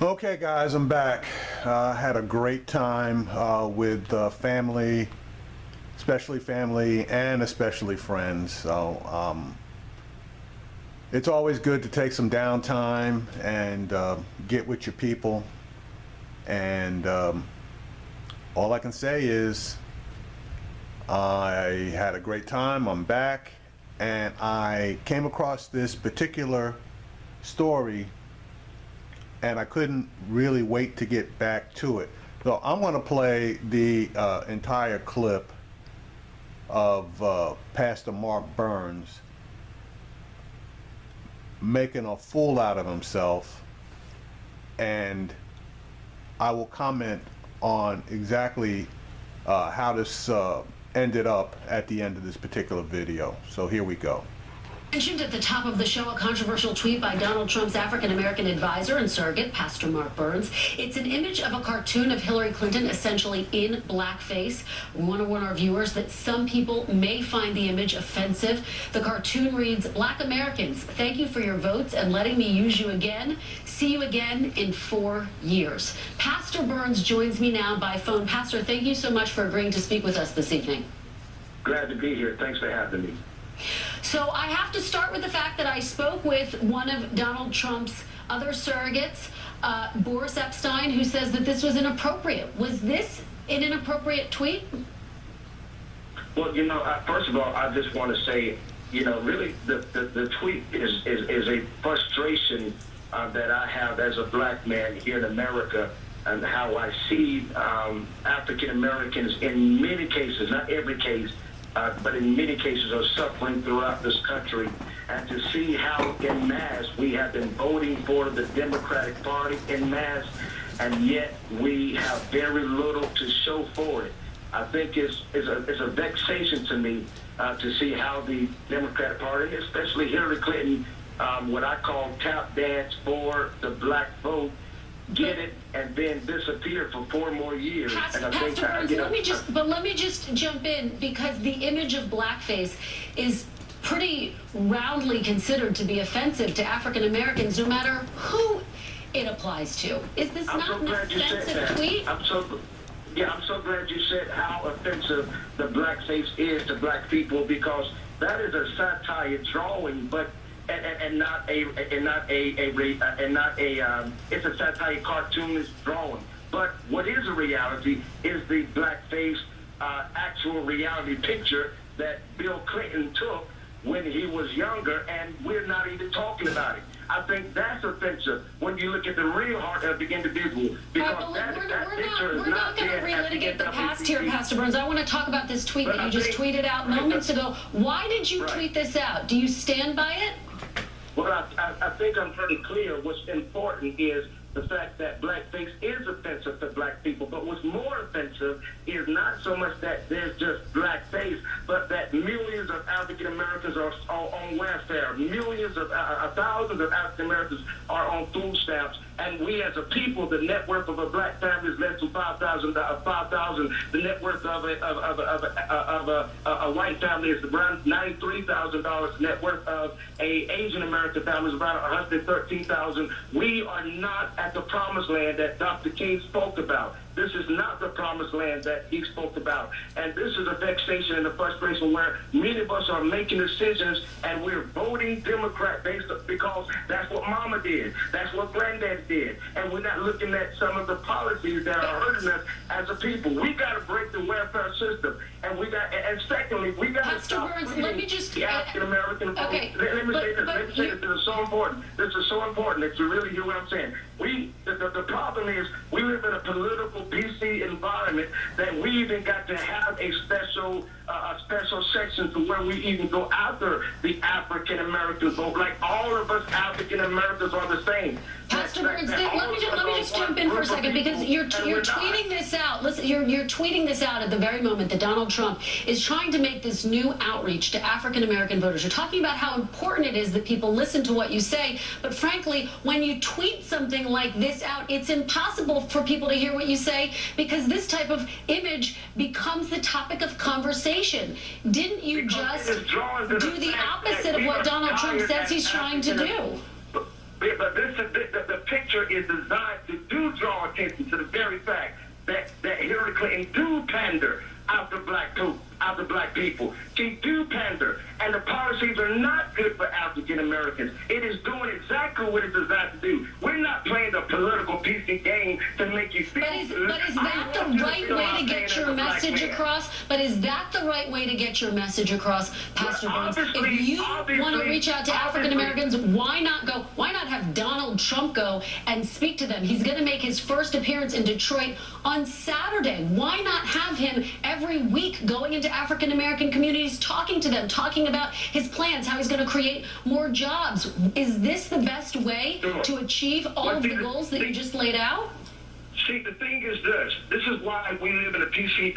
Okay, guys, I'm back. Had a great time with family, especially family and especially friends. So it's always good to take some downtime and get with your people. And all I can say is I had a great time. I'm back, and I came across this particular story, and I couldn't really wait to get back to it. So I'm going to play the entire clip of Pastor Mark Burns making a fool out of himself, and I will comment on exactly how this ended up at the end of this particular video. So here we go. Mentioned at the top of the show, a controversial tweet by Donald Trump's African-American advisor and surrogate, Pastor Mark Burns. It's an image of a cartoon of Hillary Clinton essentially in blackface. We want to warn our viewers that some people may find the image offensive. The cartoon reads, "Black Americans, thank you for your votes and letting me use you again. See you again in 4 years." Pastor Burns joins me now by phone. Pastor, thank you so much for agreeing to speak with us this evening. Glad to be here. Thanks for having me. So I have to start with the fact that I spoke with one of Donald Trump's other surrogates, Boris Epstein, who says that this was inappropriate. Was this an inappropriate tweet? Well, first of all, I just want to say, really the tweet is a frustration that I have as a black man here in America, and how I see African Americans in many cases, not every case, but in many cases are suffering throughout this country. And to see how en masse we have been voting for the Democratic Party en masse, and yet we have very little to show for it, I think is a vexation to me, to see how the Democratic Party, especially Hillary Clinton, what I call tap dance for the black vote, get it and then disappear for 4 more years. Pastor Burns, let me just jump in, because the image of blackface is pretty roundly considered to be offensive to African Americans, no matter who it applies to. Is this not an offensive tweet? I'm so glad you said how offensive the blackface is to black people, because that is a satire drawing, but it's a satire cartoonist drawing. But what is a reality is the blackface actual reality picture that Bill Clinton took when he was younger, and we're not even talking about it. I think that's offensive when you look at the real heart of the individual, because that picture is not going to relitigate the past here, Pastor Burns. I want to talk about this tweet that you just tweeted out moments ago. Why did you tweet this out? Do you stand by it? Well, I think I'm pretty clear. What's important is the fact that blackface is offensive to black people. But what's more offensive is not so much that there's just blackface, but that millions of African Americans are on welfare. Millions of thousands of African Americans are on food stamps. And we as a people, the net worth of a black family is less than $5,000. The net worth of a white family is around $93,000. The net worth of a Asian American family is around $113,000. We are not at the promised land that Dr. King spoke about. This is not the promised land that he spoke about. And this is a vexation and a frustration where many of us are making decisions and we're voting Democrat because that's what mama did. That's what granddad did. And we're not looking at some of the policies that are hurting us as a people. We got to break the welfare system. And secondly, we got to stop the African American vote. Let me say this. This is so important. This is so important that you really hear what I'm saying. The problem is we live in a political PC environment that we even got to have a special section to where we even go after the African American vote. Like all of us African Americans are the same. Pastor Burns, let me just jump in for a second, because you're tweeting this out. Listen, you're tweeting this out at the very moment that Donald Trump is trying to make this new outreach to African American voters. You're talking about how important it is that people listen to what you say, but frankly, when you tweet something like this out, it's impossible for people to hear what you say, because this type of image becomes the topic of conversation. Didn't you just do the opposite of what Donald Trump says he's trying to do? But the picture is designed to draw attention to the very fact that Hillary Clinton do pander after black people. She do pander, and the policies are not good for African Americans. It is doing exactly what it's designed to do. We're not playing a political PC game to make you feel good. But is that the right way to get your message across? But is that the right way to get your message across, Pastor Burns? If you want to reach out to African Americans, why not go? Why not have Donald Trump go and speak to them? He's going to make his first appearance in Detroit on Saturday. Why not have him every week going into African American communities, talking to them, talking about his plans, how he's going to create more jobs? Is this the best way to achieve all of the goals that you just laid out? See, the thing is this. This is why we live in a PC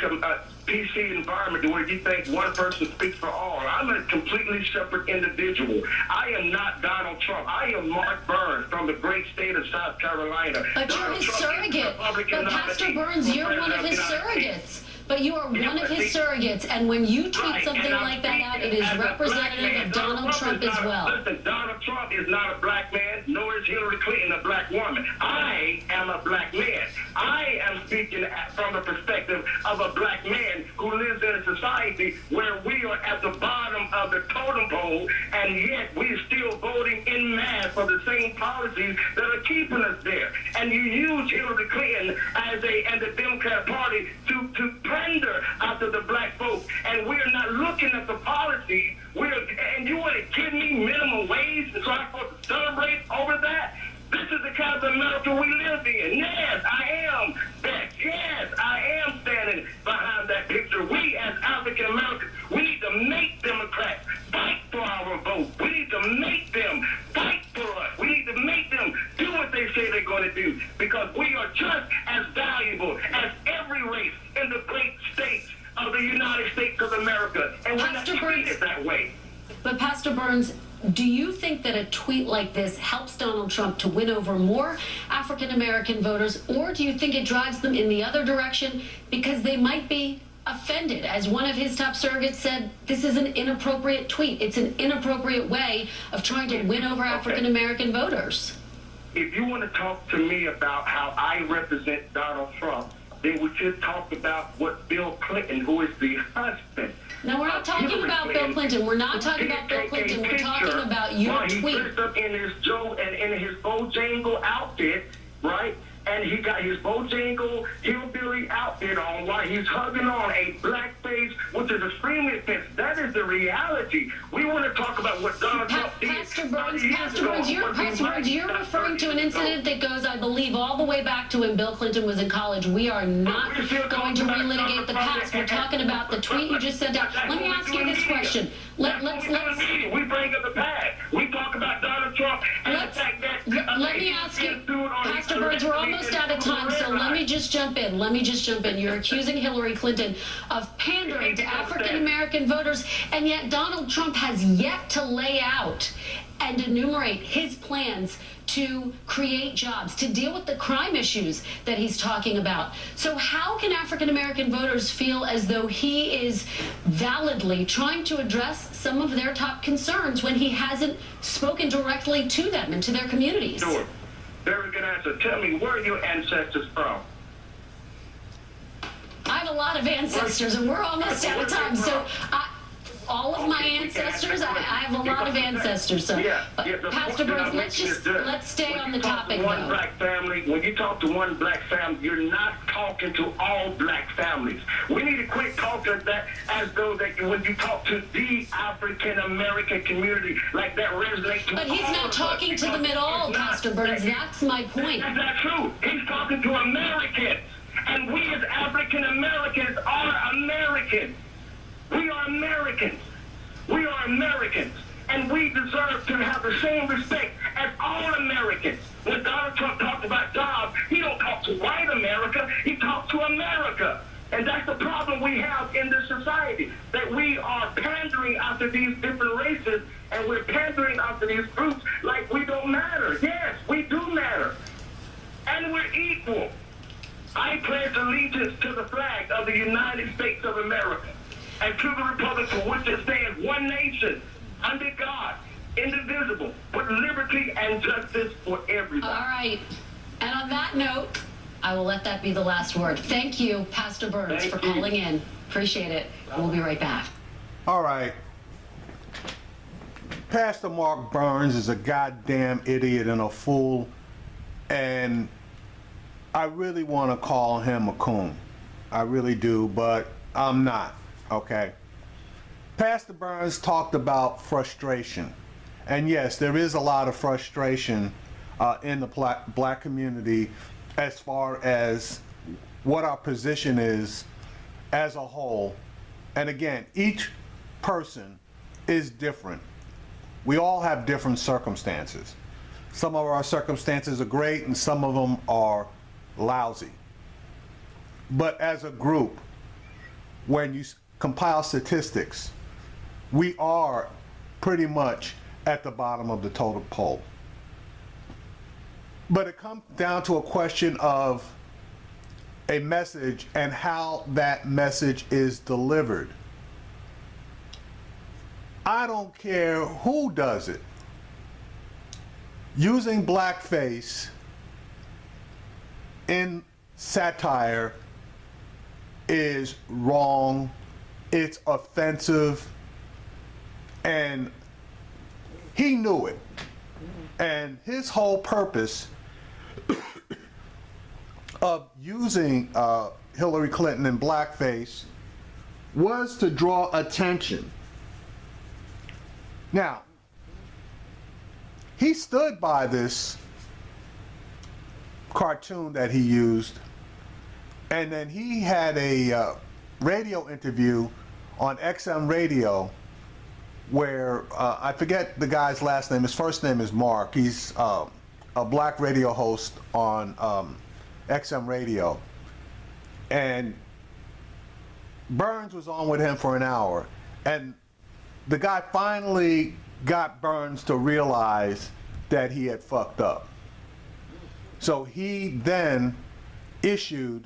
environment where you think one person speaks for all. I'm a completely separate individual. I am not Donald Trump. I am Mark Burns from the great state of South Carolina. But you're his surrogate. But Pastor Burns, you're one of his surrogates. But you are one of his surrogates, and when you tweet something like that out, it is representative of Donald Trump as well. Listen, Donald Trump is not a black man, nor is Hillary Clinton a black woman. I am a black man. I am speaking from the perspective of a black man who lives in a society where we are at the bottom of the totem pole, and yet we're still voting in mass for the same policies that are keeping us there. And you use Hillary Clinton and the Democrat Party to pander after the black folks, and we're not looking at the policies. And you want to give me minimum wage, and so I'm supposed to celebrate over that? This is the kind of America we live in. Yes, I am. Yes, I am standing behind that picture. We, as African Americans, we need to make Democrats fight for our vote. We need to make them fight for us. We need to make them do what they say they're going to do, because we are just as valuable as every race in the great states of the United States of America, and we're not treated that way. But Pastor Burns, do you think that a tweet like this helps Donald Trump to win over more African American voters, or do you think it drives them in the other direction because they might be offended? As one of his top surrogates said, this is an inappropriate tweet. It's an inappropriate way of trying to win over African American voters. If you want to talk to me about how I represent Donald Trump, then we should talk about what Bill Clinton, who is the husband. No, we're not talking about Bill Clinton. We're not talking about Bill Clinton. We're talking about your tweet. He dressed up in his Bojangle outfit, right? And he got his Bojangle hillbilly outfit on while he's hugging on a blackface, which is extremely offensive. That is the reality. We want to talk about what Donald Trump did. Pastor Burns, you're referring to an incident that goes, I believe, all the way back to when Bill Clinton was in college. We are not going to relitigate the past. We're talking about the tweet you just sent out. Let me ask you this question. We bring up the past. We talk about Donald Trump and the fact that... Let me ask you, Pastor Burns, we're almost out of time, so let me just jump in. You're accusing Hillary Clinton of pandering to African American voters, and yet Donald Trump has yet to lay out and enumerate his plans to create jobs, to deal with the crime issues that he's talking about. So how can African American voters feel as though he is validly trying to address some of their top concerns when he hasn't spoken directly to them and to their communities? Sure. Very good answer. Tell me, where are your ancestors from? I have a lot of ancestors, and we're almost out of time. So all of my ancestors, I have a lot of ancestors. So, Pastor Burns, let's stay on the topic, though. Black family, when you talk to one black family, you're not talking to all black families. We need to quit talking that as though that when you talk to the African American community, like that resonates to all. But he's not talking to them at all, Pastor Burns. That's my point. That's not true. He's talking to Americans. And we as African Americans are Americans. We are Americans. We are Americans. And we deserve to have the same respect as all Americans. When Donald Trump talks about jobs, he don't talk to white America. He talks to America. And that's the problem we have in this society, that we are pandering after these different races, and we're pandering after these groups like we don't matter. Yes, we do matter. And we're equal. I pledge allegiance to the flag of the United States of America and to the republic for which it stands, one nation, under God, indivisible, with liberty and justice for everybody. All right. And on that note, I will let that be the last word. Thank you, Pastor Burns, for calling in. Appreciate it. We'll be right back. All right. Pastor Mark Burns is a goddamn idiot and a fool, and I really want to call him a coon. I really do, but I'm not, okay? Pastor Burns talked about frustration. And yes, there is a lot of frustration in the black community as far as what our position is as a whole. And again, each person is different. We all have different circumstances. Some of our circumstances are great and some of them are lousy. But as a group, when you compile statistics, we are pretty much at the bottom of the totem pole. But it comes down to a question of a message and how that message is delivered. I don't care who does it. Using blackface in satire is wrong, it's offensive, and he knew it. And his whole purpose of using Hillary Clinton in blackface was to draw attention. Now, he stood by this cartoon that he used, and then he had a radio interview on XM radio where I forget the guy's last name. His first name is Mark. He's a black radio host on XM radio, and Burns was on with him for an hour, and the guy finally got Burns to realize that he had fucked up. So he then issued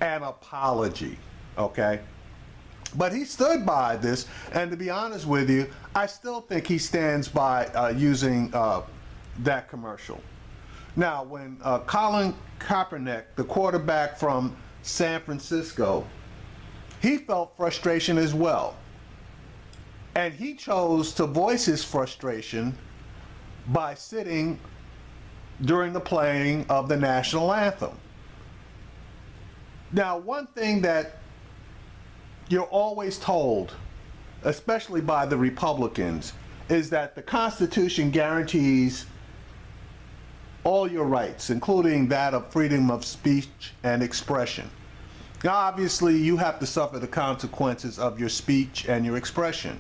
an apology, okay? But he stood by this, and to be honest with you, I still think he stands by using that commercial. Now, when Colin Kaepernick, the quarterback from San Francisco, he felt frustration as well. And he chose to voice his frustration by sitting during the playing of the national anthem. Now, one thing that you're always told, especially by the Republicans, is that the Constitution guarantees all your rights, including that of freedom of speech and expression. Now, obviously, you have to suffer the consequences of your speech and your expression.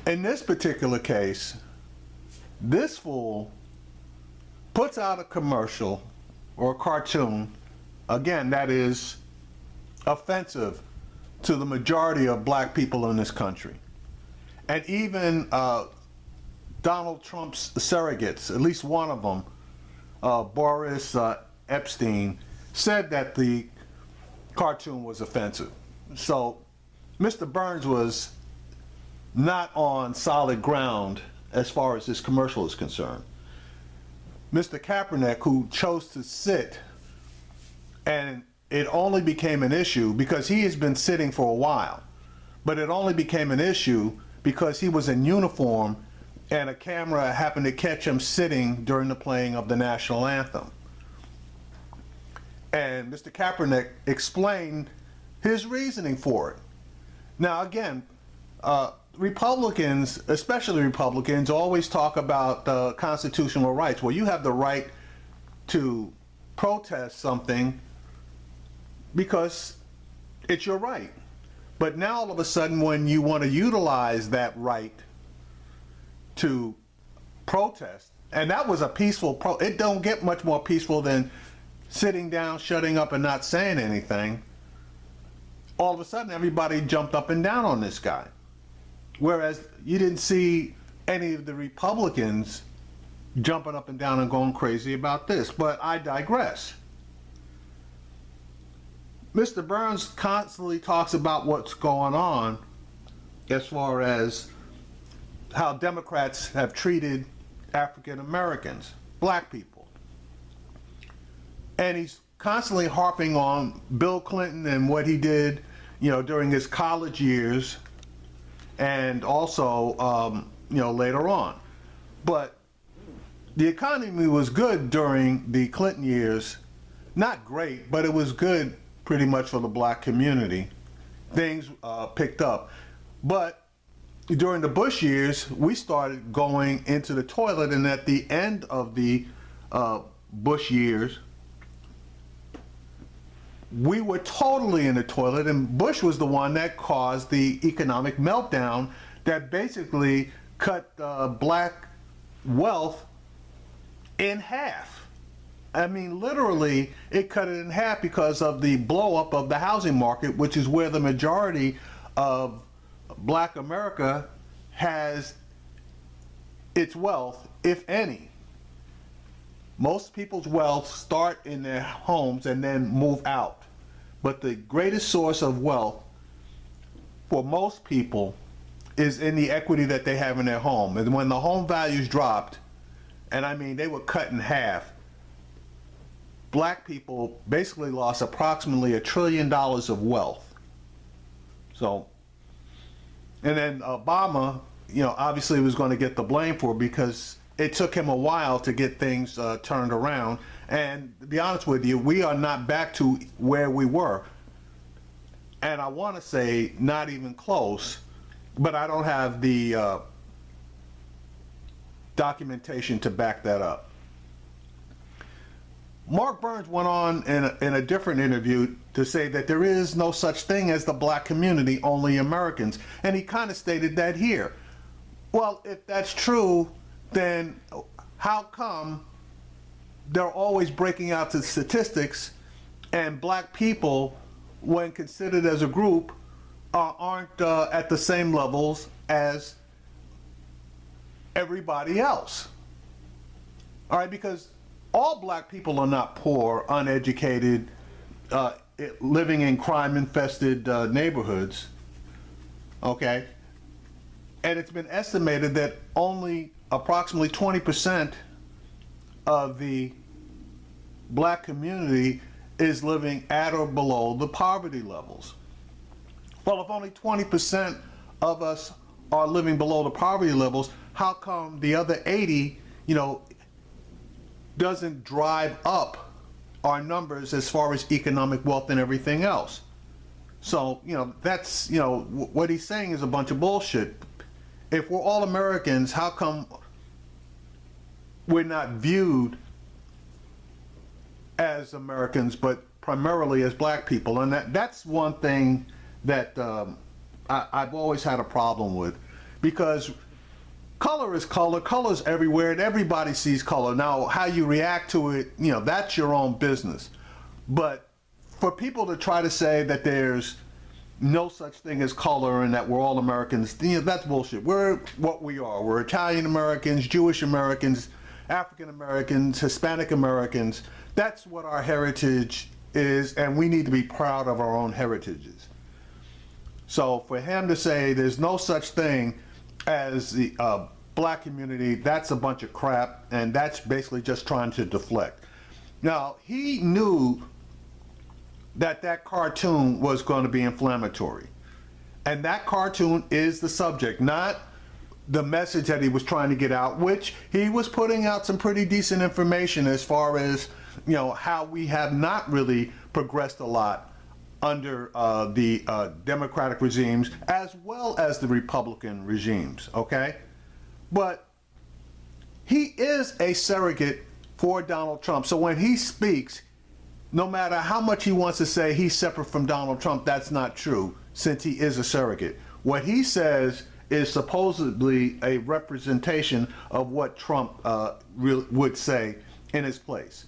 In this particular case, this fool puts out a commercial or a cartoon, again, that is offensive to the majority of black people in this country. And even Donald Trump's surrogates, at least one of them, Boris Epstein, said that the cartoon was offensive. So Mr. Burns was not on solid ground as far as this commercial is concerned. Mr. Kaepernick, who chose to sit, and it only became an issue because he has been sitting for a while, but it only became an issue because he was in uniform and a camera happened to catch him sitting during the playing of the national anthem. And Mr. Kaepernick explained his reasoning for it. Now again, Republicans, especially Republicans, always talk about constitutional rights. Well, you have the right to protest something because it's your right. But now all of a sudden, when you want to utilize that right to protest, and that was a peaceful it don't get much more peaceful than sitting down, shutting up, and not saying anything. All of a sudden, everybody jumped up and down on this guy. Whereas you didn't see any of the Republicans jumping up and down and going crazy about this. But I digress. Mr. Burns constantly talks about what's going on as far as how Democrats have treated African Americans, black people. And he's constantly harping on Bill Clinton and what he did, during his college years and also, later on. But the economy was good during the Clinton years. Not great, but it was good pretty much for the black community. Things picked up. But during the Bush years, we started going into the toilet, and at the end of the Bush years, we were totally in the toilet, and Bush was the one that caused the economic meltdown that basically cut black wealth in half. I mean, literally, it cut it in half because of the blow up of the housing market, which is where the majority of black America has its wealth, if any. Most people's wealth start in their homes and then move out. But the greatest source of wealth for most people is in the equity that they have in their home. And when the home values dropped, and I mean they were cut in half, black people basically lost approximately $1 trillion of wealth. So, and then Obama, obviously was going to get the blame for it because it took him a while to get things turned around. And to be honest with you, we are not back to where we were. And I want to say not even close, but I don't have the documentation to back that up. Mark Burns went on in a different interview to say that there is no such thing as the black community, only Americans. And he kind of stated that here. Well, if that's true, then how come they're always breaking out the statistics and black people, when considered as a group, aren't at the same levels as everybody else? All right, because all black people are not poor, uneducated, living in crime-infested neighborhoods, okay? And it's been estimated that only approximately 20% of the black community is living at or below the poverty levels. Well, if only 20% of us are living below the poverty levels, how come the other 80, doesn't drive up our numbers as far as economic wealth and everything else? So, that's, what he's saying is a bunch of bullshit. If we're all Americans, how come we're not viewed as Americans, but primarily as black people? And that's one thing that I've always had a problem with, because color is color, color's everywhere, and everybody sees color. Now, how you react to it, that's your own business. But for people to try to say that there's no such thing as color and that we're all Americans, that's bullshit. We're what we are. We're Italian Americans, Jewish Americans, African Americans, Hispanic Americans. That's what our heritage is, and we need to be proud of our own heritages. So for him to say there's no such thing as the black community, that's a bunch of crap, and that's basically just trying to deflect. Now, he knew that cartoon was going to be inflammatory, and that cartoon is the subject, not the message that he was trying to get out, which he was putting out some pretty decent information as far as how we have not really progressed a lot under the Democratic regimes as well as the Republican regimes, okay? But he is a surrogate for Donald Trump. So when he speaks, no matter how much he wants to say he's separate from Donald Trump, that's not true, since he is a surrogate. What he says is supposedly a representation of what Trump would say in his place.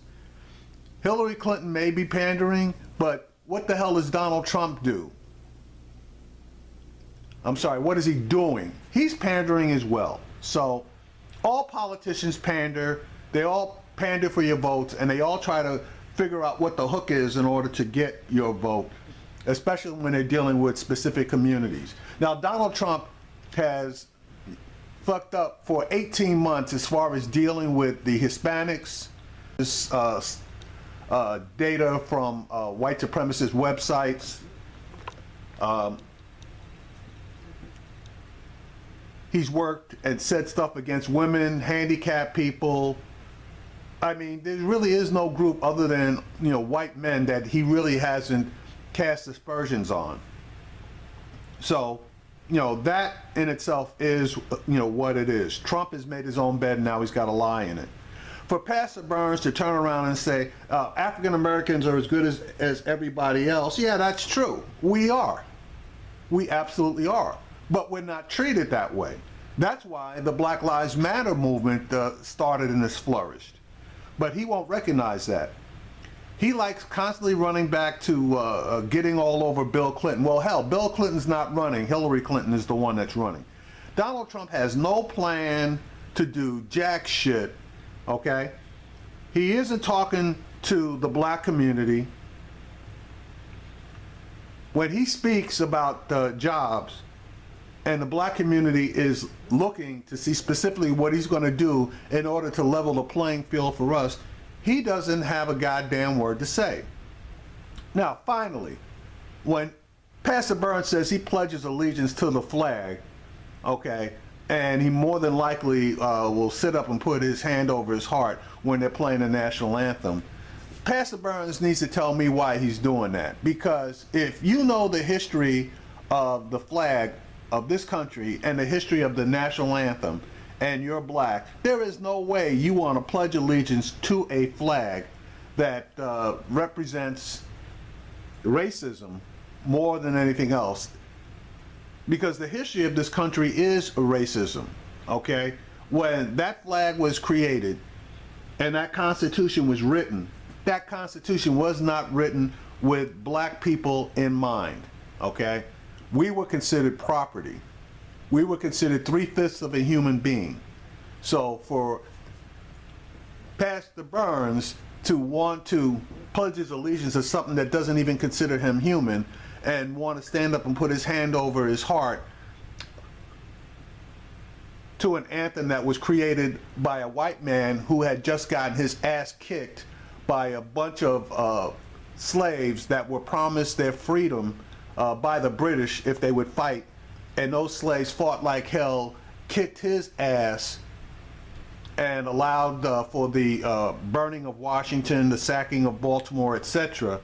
Hillary Clinton may be pandering, but what the hell does Donald Trump do? I'm sorry, what is he doing? He's pandering as well. So all politicians pander, they all pander for your votes, and they all try to figure out what the hook is in order to get your vote. especially when they're dealing with specific communities. Now, Donald Trump has fucked up for 18 months as far as dealing with the Hispanics. This data from white supremacist websites. He's worked and said stuff against women, handicapped people. I mean, there really is no group other than, white men that he really hasn't cast aspersions on. So, that in itself is, what it is. Trump has made his own bed and now he's got a lie in it. For Pastor Burns to turn around and say, African Americans are as good as everybody else, yeah, that's true. We are. We absolutely are. But we're not treated that way. That's why the Black Lives Matter movement started and has flourished. But he won't recognize that. He likes constantly running back to getting all over Bill Clinton. Well, hell, Bill Clinton's not running. Hillary Clinton is the one that's running. Donald Trump has no plan to do jack shit, okay? He isn't talking to the black community. When he speaks about jobs, and the black community is looking to see specifically what he's going to do in order to level the playing field for us, he doesn't have a goddamn word to say. Now, finally, when Pastor Burns says he pledges allegiance to the flag, okay, and he more than likely will sit up and put his hand over his heart when they're playing the national anthem, Pastor Burns needs to tell me why he's doing that. Because if you know the history of the flag of this country and the history of the national anthem, and you're black, there is no way you want to pledge allegiance to a flag that represents racism more than anything else. Because the history of this country is racism, okay? When that flag was created and that Constitution was written, that Constitution was not written with black people in mind, okay? We were considered property. We were considered 3/5 of a human being. So for Pastor Burns to want to pledge his allegiance to something that doesn't even consider him human and want to stand up and put his hand over his heart to an anthem that was created by a white man who had just gotten his ass kicked by a bunch of slaves that were promised their freedom by the British if they would fight, and those slaves fought like hell, kicked his ass, and allowed for the burning of Washington, the sacking of Baltimore, etc.,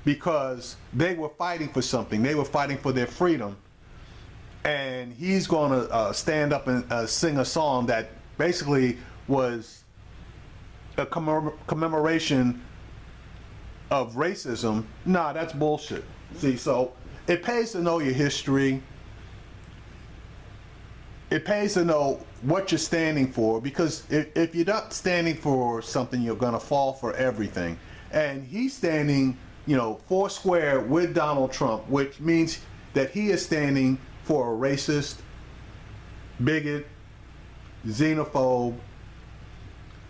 because they were fighting for something. They were fighting for their freedom. And he's going to stand up and sing a song that basically was a commemoration of racism. Nah, that's bullshit. See, so it pays to know your history. It pays to know what you're standing for, because if you're not standing for something, you're going to fall for everything. And he's standing, four square with Donald Trump, which means that he is standing for a racist, bigot, xenophobe,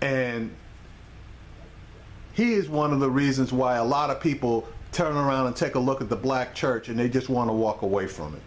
and he is one of the reasons why a lot of people turn around and take a look at the black church and they just want to walk away from it.